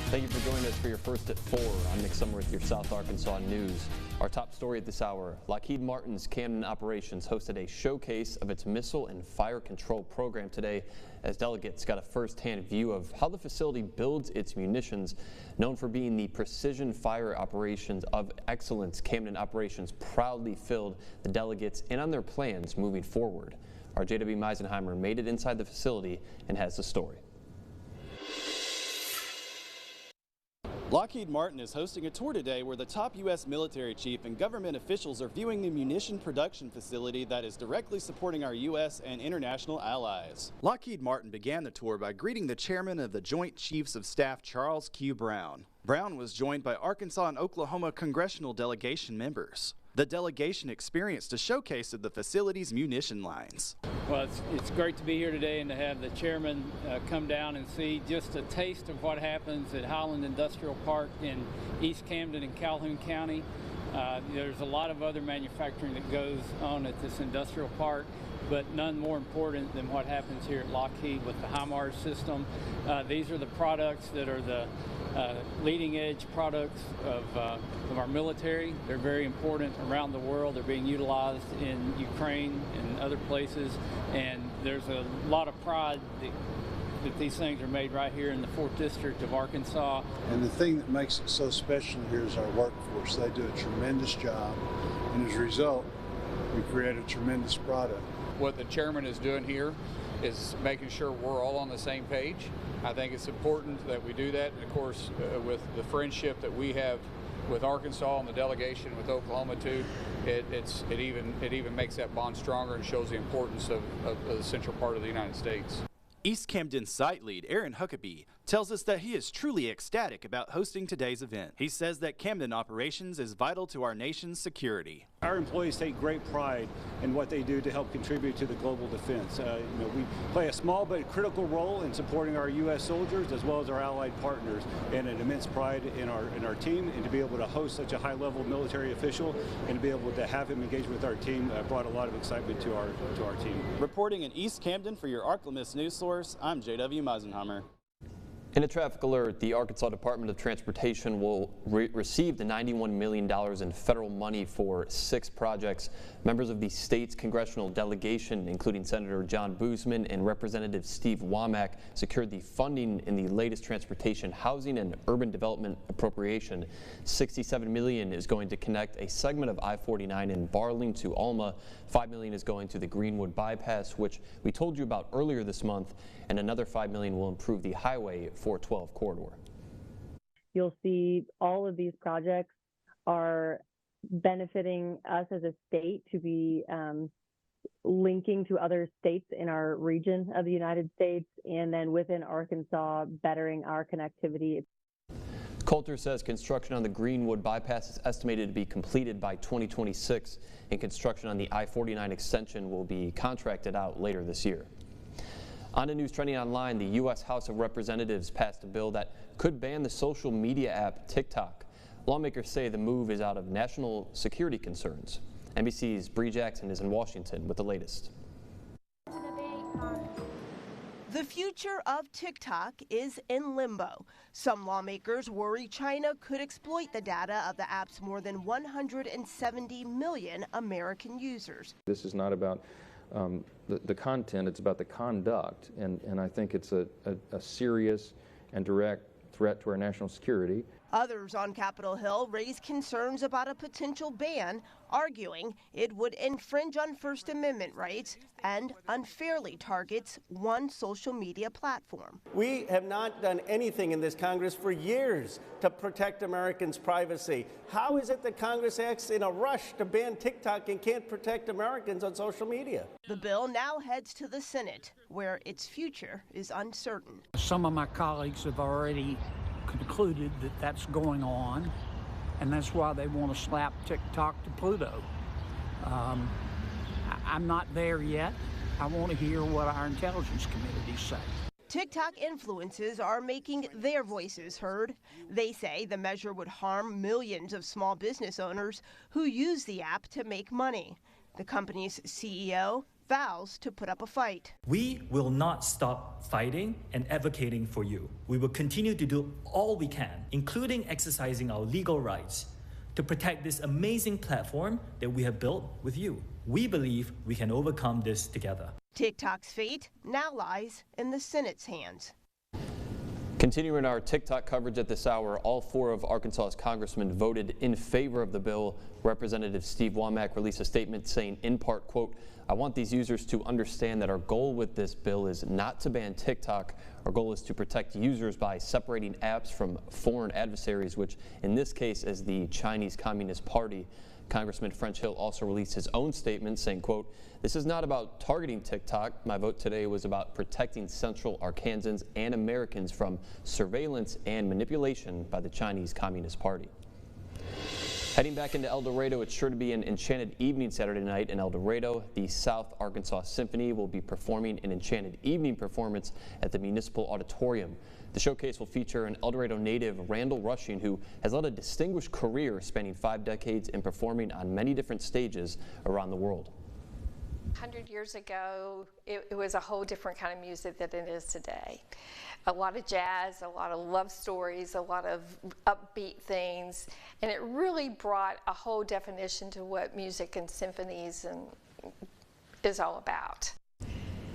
Thank you for joining us for your First at 4. I'm Nick Summer with your South Arkansas News. Our top story at this hour, Lockheed Martin's Camden Operations hosted a showcase of its missile and fire control program today as delegates got a first-hand view of how the facility builds its munitions. Known for being the precision fire operations of excellence, Camden Operations proudly filled the delegates in on their plans moving forward. Our J.W. Meisenheimer made it inside the facility and has the story. Lockheed Martin is hosting a tour today where the top U.S. military chief and government officials are viewing the munition production facility that is directly supporting our U.S. and international allies. Lockheed Martin began the tour by greeting the chairman of the Joint Chiefs of Staff, Charles Q. Brown. Brown was joined by Arkansas and Oklahoma congressional delegation members. The delegation experienced a showcase of the facility's munition lines. Well, it's great to be here today and to have the chairman come down and see just a taste of what happens at Highland Industrial Park in East Camden and Calhoun County. There's a lot of other manufacturing that goes on at this industrial park, but none more important than what happens here at Lockheed with the HIMARS system. These are the products that are the leading edge products of our military. They're very important around the world. They're being utilized in Ukraine and other places, and there's a lot of pride that these things are made right here in the 4th District of Arkansas. And the thing that makes it so special here is our workforce. They do a tremendous job, and as a result, we create a tremendous product. What the chairman is doing here is making sure we're all on the same page. I think it's important that we do that, and of course with the friendship that we have with Arkansas and the delegation with Oklahoma too, it even makes that bond stronger and shows the importance of the central part of the United States. East Camden site lead Aaron Huckabee tells us that he is truly ecstatic about hosting today's event. He says that Camden Operations is vital to our nation's security. Our employees take great pride in what they do to help contribute to the global defense. We play a small but critical role in supporting our U.S. soldiers as well as our allied partners, and an immense pride in our team, and to be able to host such a high-level military official and to be able to have him engage with our team brought a lot of excitement to our team. Reporting in East Camden for your ArkLaMiss news source, I'm J.W. Meisenheimer. In a traffic alert, the Arkansas Department of Transportation will receive the $91 million in federal money for 6 projects. Members of the state's congressional delegation, including Senator John Boozman and Representative Steve Womack, secured the funding in the latest transportation, housing, and urban development appropriation. $67 million is going to connect a segment of I-49 in Barling to Alma. $5 million is going to the Greenwood bypass, which we told you about earlier this month, and another $5 million will improve the Highway 412 corridor. You'll see all of these projects are benefiting us as a state to be linking to other states in our region of the United States, and then within Arkansas, bettering our connectivity. Coulter says construction on the Greenwood bypass is estimated to be completed by 2026, and construction on the I-49 extension will be contracted out later this year. On to news trending online, the U.S. House of Representatives passed a bill that could ban the social media app TikTok. Lawmakers say the move is out of national security concerns. NBC's Bree Jackson is in Washington with the latest. The future of TikTok is in limbo. Some lawmakers worry China could exploit the data of the app's more than 170 million American users. This is not about the content, it's about the conduct, and I think it's a serious and direct threat to our national security. Others on Capitol Hill raised concerns about a potential ban, arguing it would infringe on First Amendment rights and unfairly targets one social media platform. We have not done anything in this Congress for years to protect Americans' privacy. How is it that Congress acts in a rush to ban TikTok and can't protect Americans on social media? The bill now heads to the Senate, where its future is uncertain. Some of my colleagues have already concluded that that's going on, and that's why they want to slap TikTok to Pluto. I'm not there yet. I want to hear what our intelligence committees say. TikTok influencers are making their voices heard. They say the measure would harm millions of small business owners who use the app to make money. The company's CEO vows to put up a fight. We will not stop fighting and advocating for you. We will continue to do all we can, including exercising our legal rights, to protect this amazing platform that we have built with you. We believe we can overcome this together. TikTok's fate now lies in the Senate's hands. Continuing our TikTok coverage at this hour, all 4 of Arkansas's congressmen voted in favor of the bill. Representative Steve Womack released a statement saying, in part, quote, "I want these users to understand that our goal with this bill is not to ban TikTok. Our goal is to protect users by separating apps from foreign adversaries, which in this case is the Chinese Communist Party." Congressman French Hill also released his own statement saying, quote, "This is not about targeting TikTok. My vote today was about protecting Central Arkansans and Americans from surveillance and manipulation by the Chinese Communist Party." Heading back into El Dorado, it's sure to be an enchanted evening Saturday night in El Dorado. The South Arkansas Symphony will be performing an enchanted evening performance at the Municipal Auditorium. The showcase will feature an El Dorado native, Randall Rushing, who has led a distinguished career spanning 5 decades and performing on many different stages around the world. 100 years ago, it was a whole different kind of music than it is today. A lot of jazz, a lot of love stories, a lot of upbeat things, and it really brought a whole definition to what music and symphonies is all about.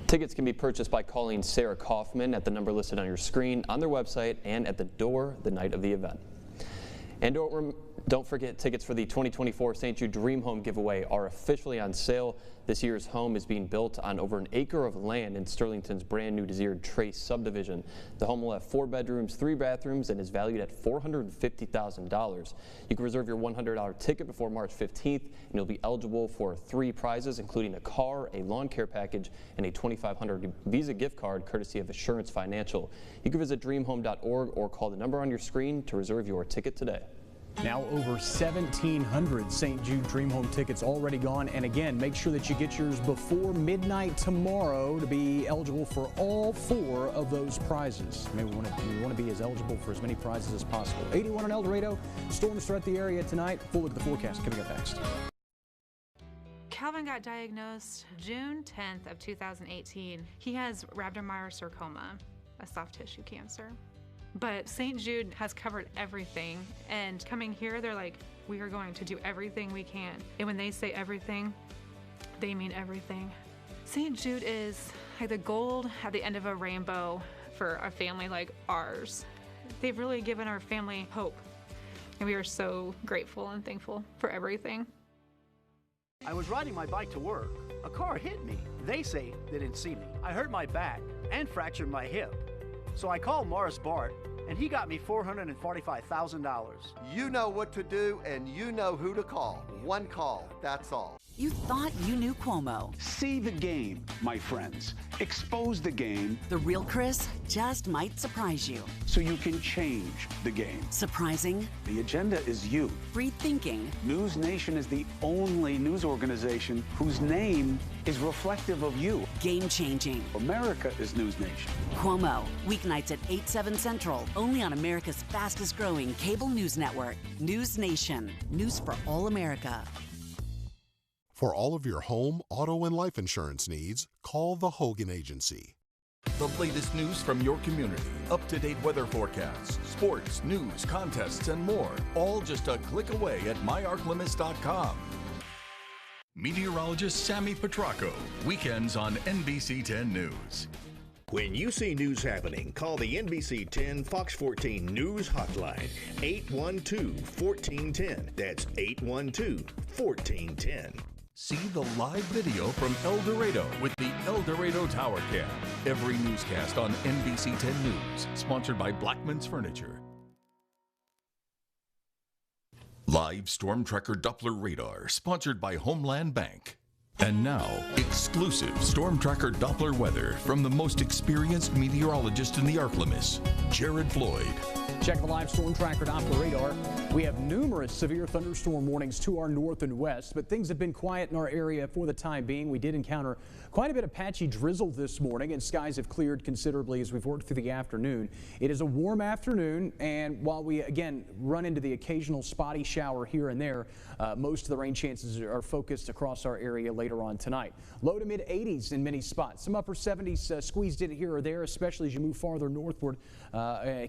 Tickets can be purchased by calling Sarah Kaufman at the number listed on your screen, on their website, and at the door the night of the event. And don't forget, tickets for the 2024 St. Jude Dream Home giveaway are officially on sale. This year's home is being built on over an acre of land in Sterlington's brand new Desiree Trace subdivision. The home will have 4 bedrooms, 3 bathrooms, and is valued at $450,000. You can reserve your $100 ticket before March 15th, and you'll be eligible for 3 prizes, including a car, a lawn care package, and a $2,500 Visa gift card courtesy of Assurance Financial. You can visit dreamhome.org or call the number on your screen to reserve your ticket today. Now over 1,700 St. Jude Dream Home tickets already gone. And again, make sure that you get yours before midnight tomorrow to be eligible for all 4 of those prizes. I mean, we want to be as eligible for as many prizes as possible. 81 in El Dorado. Storms threat the area tonight. Full look at the forecast coming up next. Calvin got diagnosed June 10th of 2018. He has rhabdomyosarcoma, a soft tissue cancer. But St. Jude has covered everything, and coming here, they're like, we are going to do everything we can. And when they say everything, they mean everything. St. Jude is like the gold at the end of a rainbow for a family like ours. They've really given our family hope, and we are so grateful and thankful for everything. I was riding my bike to work. A car hit me. They say they didn't see me. I hurt my back and fractured my hip. So I called Morris Bart, and he got me $445,000. You know what to do, and you know who to call. One call, that's all. You thought you knew Cuomo. See the game, my friends. Expose the game. The real Chris just might surprise you. So you can change the game. Surprising. The agenda is you. Free thinking. News Nation is the only news organization whose name is reflective of you. Game changing. America is News Nation. Cuomo, weeknights at 8, 7 Central, only on America's fastest growing cable news network, News Nation. News for all America. For all of your home, auto, and life insurance needs, call the Hogan Agency. The latest news from your community, up-to-date weather forecasts, sports, news, contests, and more, all just a click away at myarklimits.com. Meteorologist Sammy Petracco, weekends on NBC 10 News. When you see news happening, call the NBC 10 Fox 14 News Hotline, 812-1410. That's 812-1410. See the live video from El Dorado with the El Dorado Tower Cam. Every newscast on NBC 10 News, sponsored by Blackman's Furniture. Live Storm Tracker Doppler Radar, sponsored by Homeland Bank. And now, exclusive Storm Tracker Doppler weather from the most experienced meteorologist in the ArkLaMiss, Jared Floyd. Check the live storm tracker and Doppler radar. We have numerous severe thunderstorm warnings to our north and west, but things have been quiet in our area for the time being. We did encounter quite a bit of patchy drizzle this morning, and skies have cleared considerably as we've worked through the afternoon. It is a warm afternoon, and while we again run into the occasional spotty shower here and there, most of the rain chances are focused across our area later on tonight. Low to mid 80s in many spots. Some upper 70s squeezed in here or there, especially as you move farther northward.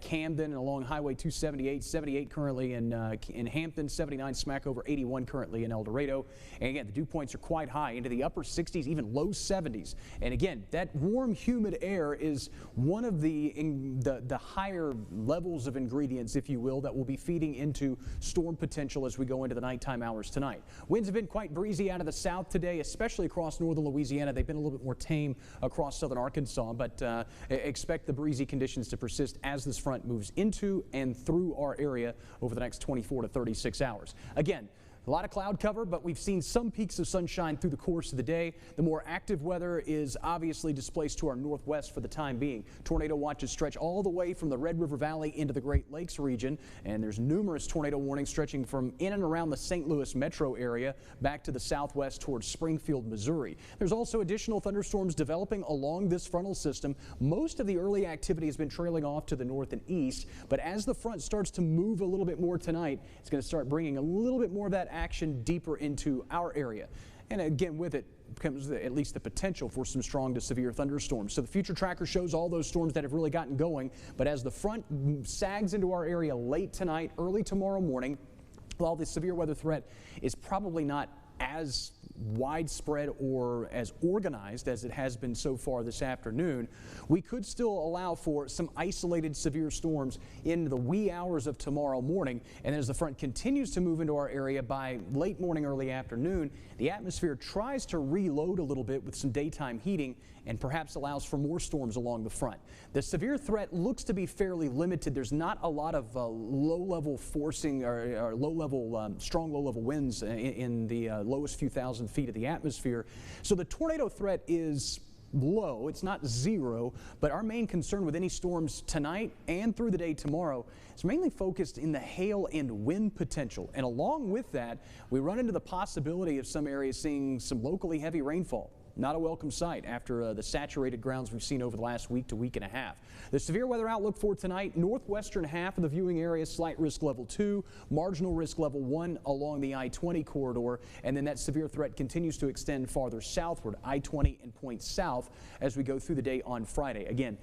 Camden and along Highway 278, 78 currently in Hampton, 79 smack over 81 currently in El Dorado. And again, the dew points are quite high into the upper 60s, even low 70s. And again, that warm, humid air is one of the higher levels of ingredients, if you will, that will be feeding into storm potential as we go into the nighttime hours tonight. Winds have been quite breezy out of the south today, especially across northern Louisiana. They've been a little bit more tame across southern Arkansas, but expect the breezy conditions to persist as this front moves into and through our area over the next 24 to 36 hours. Again, a lot of cloud cover, but we've seen some peaks of sunshine through the course of the day. The more active weather is obviously displaced to our northwest for the time being. Tornado watches stretch all the way from the Red River Valley into the Great Lakes region, and there's numerous tornado warnings stretching from in and around the St. Louis metro area back to the southwest towards Springfield, Missouri. There's also additional thunderstorms developing along this frontal system. Most of the early activity has been trailing off to the north and east, but as the front starts to move a little bit more tonight, it's going to start bringing a little bit more of that action deeper into our area. And again, with it comes at least the potential for some strong to severe thunderstorms. So the future tracker shows all those storms that have really gotten going, but as the front sags into our area late tonight, early tomorrow morning, while the severe weather threat is probably not as widespread or as organized as it has been so far this afternoon, we could still allow for some isolated severe storms in the wee hours of tomorrow morning. And as the front continues to move into our area by late morning, early afternoon, the atmosphere tries to reload a little bit with some daytime heating and perhaps allows for more storms along the front. The severe threat looks to be fairly limited. There's not a lot of low-level forcing or low-level, strong low-level winds in the lowest few thousand feet of the atmosphere. So the tornado threat is low. It's not zero, but our main concern with any storms tonight and through the day tomorrow is mainly focused in the hail and wind potential. And along with that, we run into the possibility of some areas seeing some locally heavy rainfall. Not a welcome sight after the saturated grounds we've seen over the last week to week and a half. The severe weather outlook for tonight, northwestern half of the viewing area, slight risk level 2, marginal risk level 1 along the I-20 corridor, and then that severe threat continues to extend farther southward, I-20 and points south as we go through the day on Friday. Again,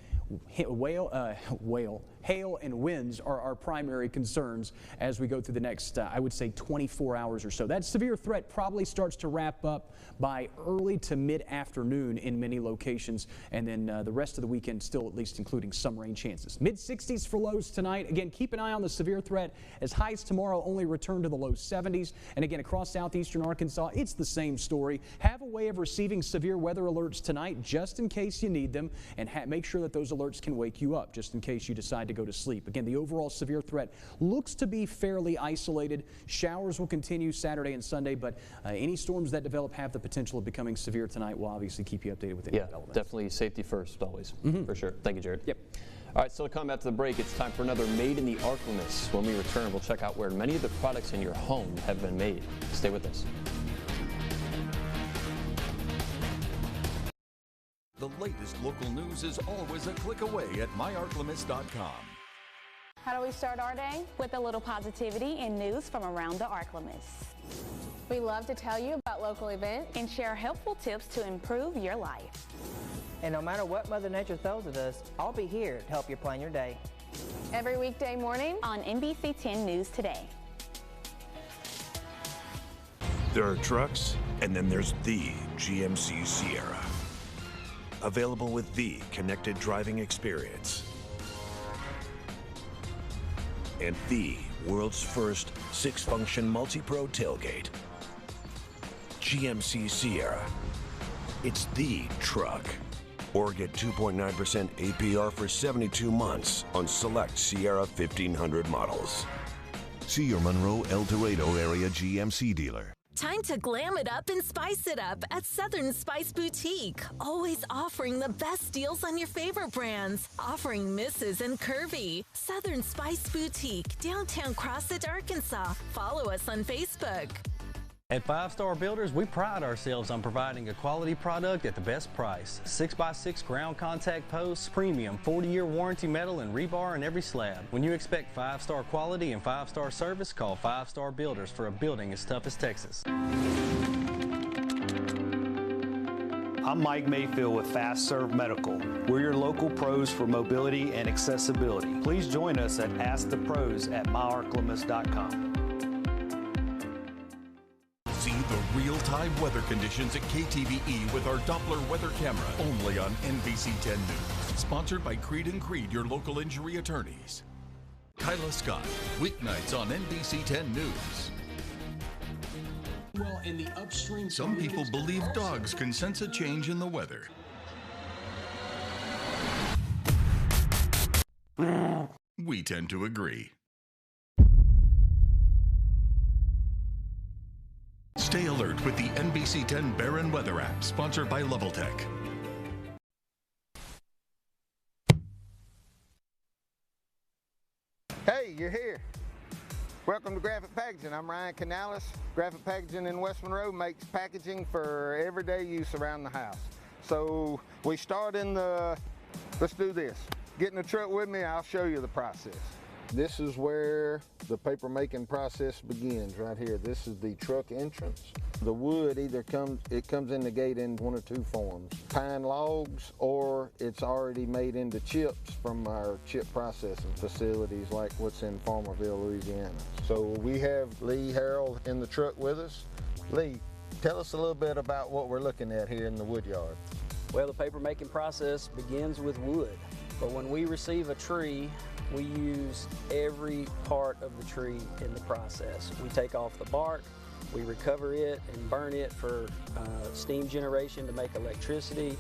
hail and winds are our primary concerns as we go through the next, I would say, 24 hours or so. That severe threat probably starts to wrap up by early to mid-afternoon in many locations, and then the rest of the weekend still at least including some rain chances. Mid-60s for lows tonight. Again, keep an eye on the severe threat as highs tomorrow only return to the low 70s. And again, across southeastern Arkansas, it's the same story. Have a way of receiving severe weather alerts tonight just in case you need them, and make sure that those alerts can wake you up just in case you decide to go to sleep. Again, the overall severe threat looks to be fairly isolated. Showers will continue Saturday and Sunday, but any storms that develop have the potential of becoming severe tonight. We'll obviously keep you updated with any developments. Definitely safety first always, for sure. Thank you, Jared. Yep. All right, so to come back to the break, it's time for another Made in the Arklamas. When we return, we'll check out where many of the products in your home have been made. Stay with us. The latest local news is always a click away at myarklamas.com. How do we start our day? With a little positivity and news from around the Arklamas. We love to tell you about local events and share helpful tips to improve your life. And no matter what Mother Nature throws at us, I'll be here to help you plan your day. Every weekday morning on NBC 10 News Today. There are trucks, and then there's the GMC Sierra. Available with the connected driving experience. And the world's first 6-function multi-pro tailgate. GMC Sierra. It's the truck. Or get 2.9% APR for 72 months on select Sierra 1500 models. See your Monroe El Dorado area GMC dealer. Time to glam it up and spice it up at Southern Spice Boutique. Always offering the best deals on your favorite brands. Offering Mrs. and Curvy. Southern Spice Boutique, downtown Crossett, Arkansas. Follow us on Facebook. At 5 Star Builders, we pride ourselves on providing a quality product at the best price. 6x6 ground contact posts, premium 40-year warranty metal and rebar in every slab. When you expect 5-star quality and 5-star service, call 5 Star Builders for a building as tough as Texas. I'm Mike Mayfield with Fast Serve Medical. We're your local pros for mobility and accessibility. Please join us at Ask the Pros at myarklemis.com. See the real-time weather conditions at KTVE with our Doppler weather camera, only on NBC 10 News. Sponsored by Creed & Creed, your local injury attorneys. Kyla Scott, weeknights on NBC 10 News. Well, in the upstream, some people believe dogs can sense a change in the weather. We tend to agree. Stay alert with the NBC 10 Barron Weather app, sponsored by Leveltech. Hey, you're here. Welcome to Graphic Packaging. I'm Ryan Canales. Graphic Packaging in West Monroe makes packaging for everyday use around the house. So we start in let's do this. Get in the truck with me, I'll show you the process. This is where the paper making process begins, right here. This is the truck entrance. The wood either comes in the gate in one or two forms. Pine logs, or it's already made into chips from our chip processing facilities like what's in Farmerville, Louisiana. So we have Lee Harrell in the truck with us. Lee, tell us a little bit about what we're looking at here in the wood yard. Well, the paper making process begins with wood, but when we receive a tree, we use every part of the tree in the process. We take off the bark, we recover it and burn it for steam generation to make electricity.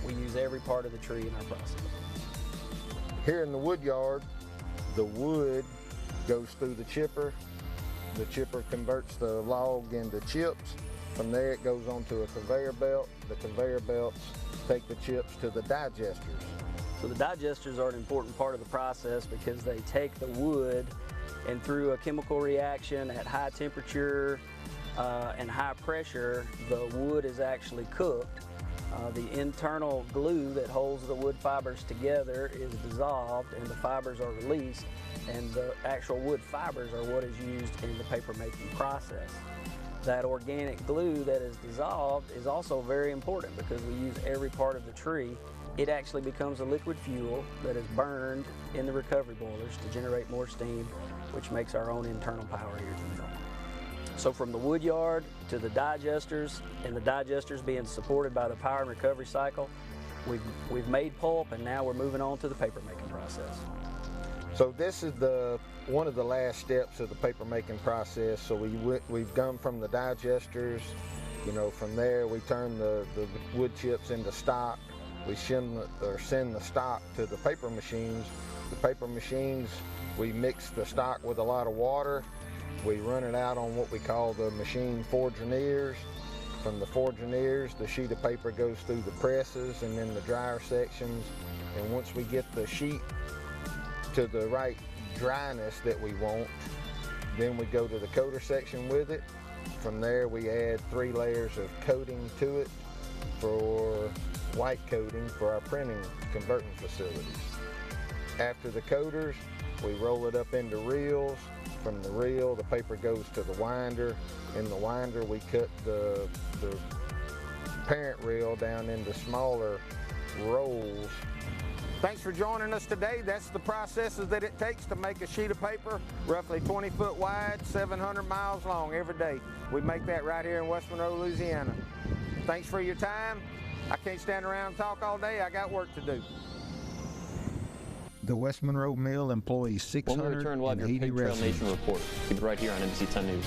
We use every part of the tree in our process. Here in the wood yard, the wood goes through the chipper. The chipper converts the log into chips. From there it goes onto a conveyor belt. The conveyor belts take the chips to the digesters. So the digesters are an important part of the process because they take the wood and through a chemical reaction at high temperature and high pressure, the wood is actually cooked. The internal glue that holds the wood fibers together is dissolved and the fibers are released, and the actual wood fibers are what is used in the paper making process. That organic glue that is dissolved is also very important because we use every part of the tree. It actually becomes a liquid fuel that is burned in the recovery boilers to generate more steam, which makes our own internal power here at the mill. So from the wood yard to the digesters, and the digesters being supported by the power and recovery cycle, we've made pulp, and now we're moving on to the paper making process. So this is one of the last steps of the paper making process. So we've gone from the digesters, from there we turn the wood chips into stock. We send the stock to the paper machines. The paper machines, we mix the stock with a lot of water. We run it out on what we call the machine fourdriniers. From the fourdriniers, the sheet of paper goes through the presses and then the dryer sections. And once we get the sheet to the right dryness that we want, then we go to the coater section with it. From there, we add 3 layers of coating to it for white coating for our printing converting facilities. After the coaters, we roll it up into reels. From the reel, the paper goes to the winder. In the winder, we cut the parent reel down into smaller rolls. Thanks for joining us today. That's the processes that it takes to make a sheet of paper roughly 20 foot wide, 700 miles long every day. We make that right here in West Monroe, Louisiana. Thanks for your time. I can't stand around and talk all day. I got work to do. The West Monroe Mill employs 680 When we return, we'll have your Pig Trail Nation report. Keep it right here on NBC 10 News.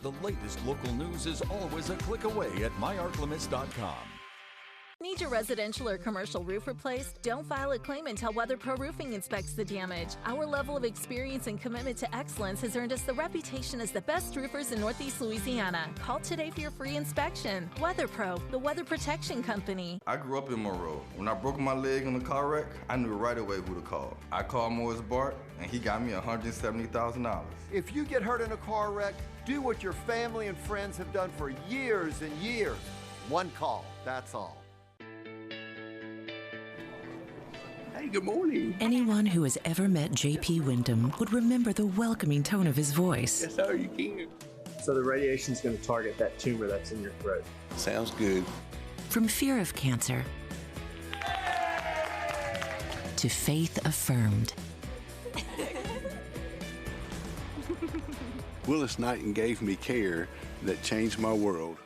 The latest local news is always a click away at myarklemis.com. Need your residential or commercial roof replaced? Don't file a claim until Weather Pro Roofing inspects the damage. Our level of experience and commitment to excellence has earned us the reputation as the best roofers in Northeast Louisiana. Call today for your free inspection. Weather Pro, the weather protection company. I grew up in Monroe. When I broke my leg in the car wreck, I knew right away who to call. I called Morris Bart, and he got me $170,000. If you get hurt in a car wreck, do what your family and friends have done for years and years. One call, that's all. Hey, good morning. Anyone who has ever met J.P. Wyndham would remember the welcoming tone of his voice. Yes, sir, you can. So the radiation is going to target that tumor that's in your throat. Sounds good. From fear of cancer to faith affirmed. Willis Knighton gave me care that changed my world.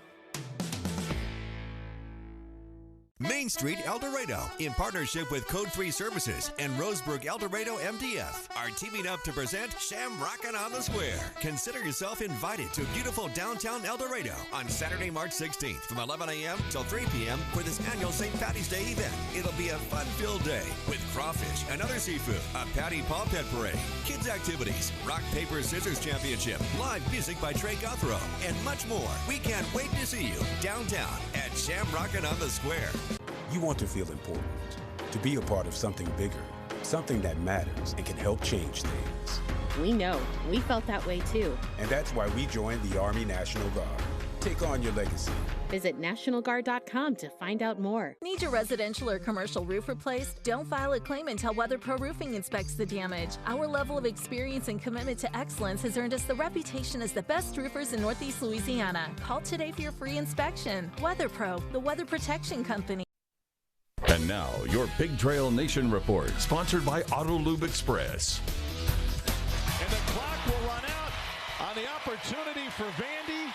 Main Street El Dorado, in partnership with Code 3 Services and Roseburg El Dorado MDF, are teaming up to present Shamrockin' on the Square. Consider yourself invited to beautiful downtown El Dorado on Saturday, March 16th from 11 a.m. till 3 p.m. for this annual St. Patty's Day event. It'll be a fun-filled day with crawfish and other seafood, a Patty Paw Pet Parade, kids activities, rock, paper, scissors championship, live music by Trey Guthrow, and much more. We can't wait to see you downtown at Shamrockin' on the Square. You want to feel important, to be a part of something bigger, something that matters and can help change things. We know. We felt that way too. And that's why we joined the Army National Guard. Take on your legacy. Visit NationalGuard.com to find out more. Need your residential or commercial roof replaced? Don't file a claim until Weather Pro Roofing inspects the damage. Our level of experience and commitment to excellence has earned us the reputation as the best roofers in Northeast Louisiana. Call today for your free inspection. Weather Pro, the weather protection company. And now, your Big Trail Nation report, sponsored by Auto Lube Express. And the clock will run out on the opportunity for Vandy.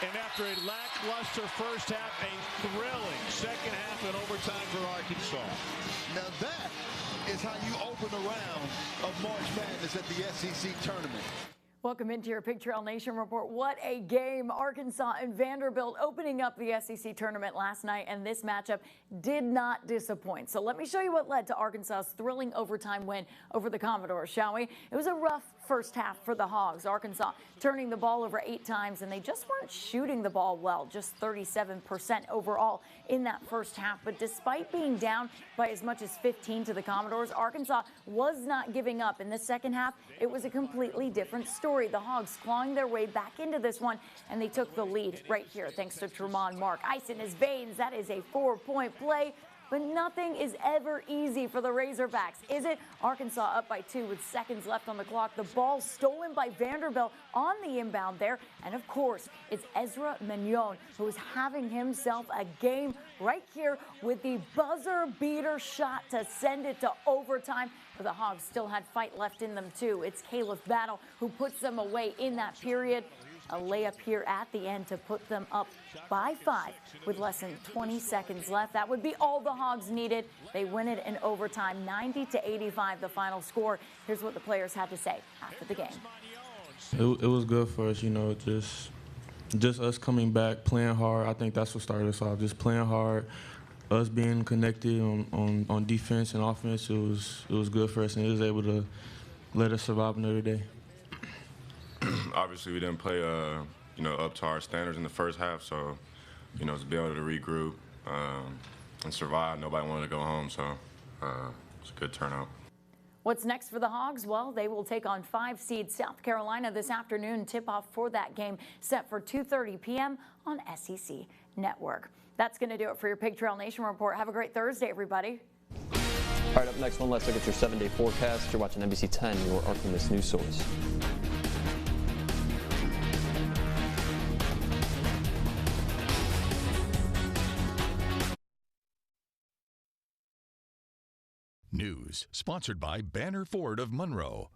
And after a lackluster first half, a thrilling second half and overtime for Arkansas. Now that is how you open a round of March Madness at the SEC tournament. Welcome into your Big Trail Nation report. What a game. Arkansas and Vanderbilt opening up the SEC tournament last night, and this matchup did not disappoint. So let me show you what led to Arkansas's thrilling overtime win over the Commodores, shall we? It was a rough first half for the Hogs. Arkansas turning the ball over 8 times, and they just weren't shooting the ball well, just 37% overall in that first half. But despite being down by as much as 15 to the Commodores, Arkansas was not giving up. In the second half, it was a completely different story. The Hogs clawing their way back into this one, and they took the lead right here thanks to Tremont Mark. Ice in his veins. That is a 4-point play. But nothing is ever easy for the Razorbacks, is it? Arkansas up by 2 with seconds left on the clock. The ball stolen by Vanderbilt on the inbound there. And of course, it's Ezra Mignon who is having himself a game right here with the buzzer beater shot to send it to overtime. But the Hogs still had fight left in them too. It's Caleb Battle who puts them away in that period. A layup here at the end to put them up by 5 with less than 20 seconds left. That would be all the Hogs needed. They win it in overtime, 90-85, the final score. Here's what the players had to say after the game. It was good for us, you know, just us coming back, playing hard. I think that's what started us off, just playing hard. Us being connected on defense and offense, it was good for us, and it was able to let us survive another day. Obviously, we didn't play, up to our standards in the first half, so, to be able to regroup and survive, nobody wanted to go home, so it's a good turnout. What's next for the Hogs? Well, they will take on 5 seed South Carolina this afternoon. Tip-off for that game set for 2:30 p.m. on SEC Network. That's going to do it for your Big Trail Nation report. Have a great Thursday, everybody. All right, up next, one last look at your 7-day forecast. You're watching NBC 10, your Arkansas news source. News sponsored by Banner Ford of Monroe.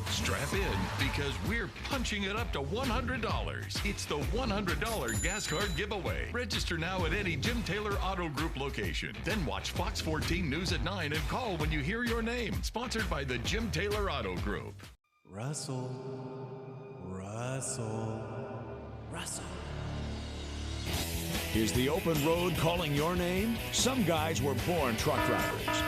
Strap in because we're punching it up to $100. It's the $100 gas card giveaway. Register now at any Jim Taylor Auto Group location. Then watch Fox 14 News at 9 and call when you hear your name. Sponsored by the Jim Taylor Auto Group. Russell. Russell. Russell. Is the open road calling your name? Some guys were born truck drivers.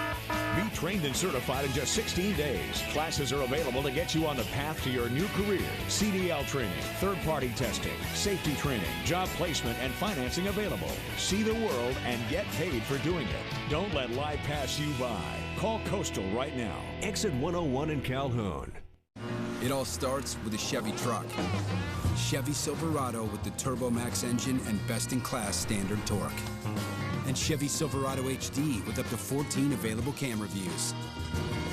Be trained and certified in just 16 days. Classes are available to get you on the path to your new career. CDL training, third-party testing, safety training, job placement, and financing available. See the world and get paid for doing it. Don't let life pass you by. Call Coastal right now. Exit 101 in Calhoun. It all starts with a Chevy truck. Chevy Silverado with the TurboMax engine and best-in-class standard torque. And Chevy Silverado HD with up to 14 available camera views.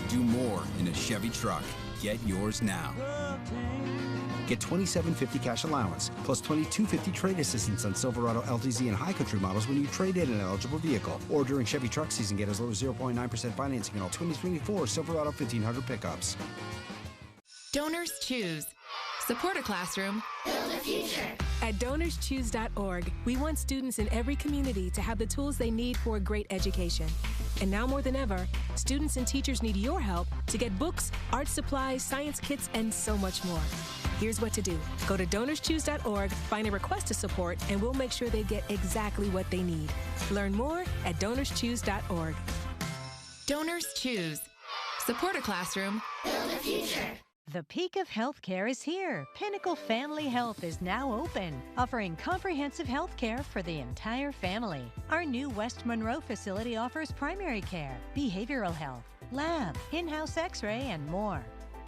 Do more in a Chevy truck. Get yours now. Get $2,750 cash allowance, plus $2,250 trade assistance on Silverado, LTZ, and High Country models when you trade in an eligible vehicle. Or during Chevy truck season, get as low as 0.9% financing on all 2024 Silverado 1500 pickups. Donors Choose. Support a classroom. Build a future. At DonorsChoose.org, we want students in every community to have the tools they need for a great education. And now more than ever, students and teachers need your help to get books, art supplies, science kits, and so much more. Here's what to do. Go to DonorsChoose.org, find a request to support, and we'll make sure they get exactly what they need. Learn more at DonorsChoose.org. Donors Choose. Support a classroom. Build a future. The peak of healthcare is here. Pinnacle Family Health is now open, offering comprehensive health care for the entire family. Our new West Monroe facility offers primary care, behavioral health, lab, in-house x-ray, and more.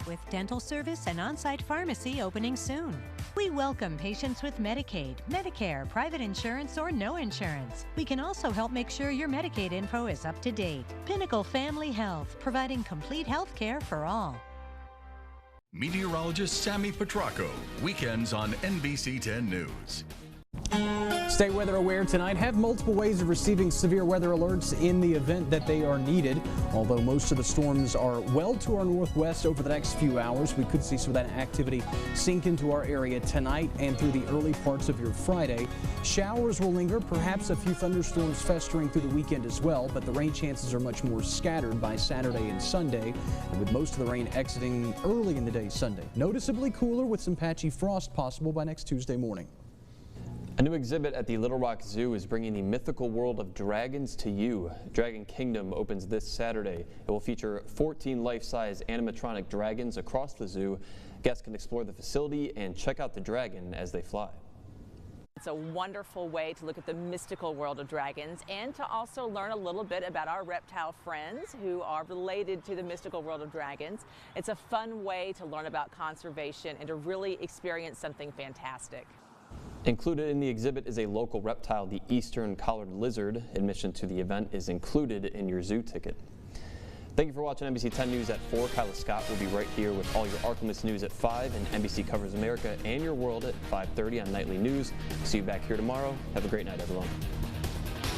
With dental service and on-site pharmacy opening soon. We welcome patients with Medicaid, Medicare, private insurance, or no insurance. We can also help make sure your Medicaid info is up to date. Pinnacle Family Health, providing complete health care for all. Meteorologist Sammy Petracco, weekends on NBC 10 News. Stay weather aware tonight. Have multiple ways of receiving severe weather alerts in the event that they are needed. Although most of the storms are well to our northwest over the next few hours, we could see some of that activity sink into our area tonight and through the early parts of your Friday. Showers will linger, perhaps a few thunderstorms festering through the weekend as well, but the rain chances are much more scattered by Saturday and Sunday, and with most of the rain exiting early in the day Sunday. Noticeably cooler with some patchy frost possible by next Tuesday morning. A new exhibit at the Little Rock Zoo is bringing the mythical world of dragons to you. Dragon Kingdom opens this Saturday. It will feature 14 life-size animatronic dragons across the zoo. Guests can explore the facility and check out the dragon as they fly. It's a wonderful way to look at the mystical world of dragons and to also learn a little bit about our reptile friends who are related to the mystical world of dragons. It's a fun way to learn about conservation and to really experience something fantastic. Included in the exhibit is a local reptile, the eastern collared lizard. Admission to the event is included in your zoo ticket. Thank you for watching NBC 10 News at 4. Kyla Scott will be right here with all your ArkLaMiss news at 5, and NBC Covers America and your world at 5:30 on Nightly News. See you back here tomorrow. Have a great night, everyone.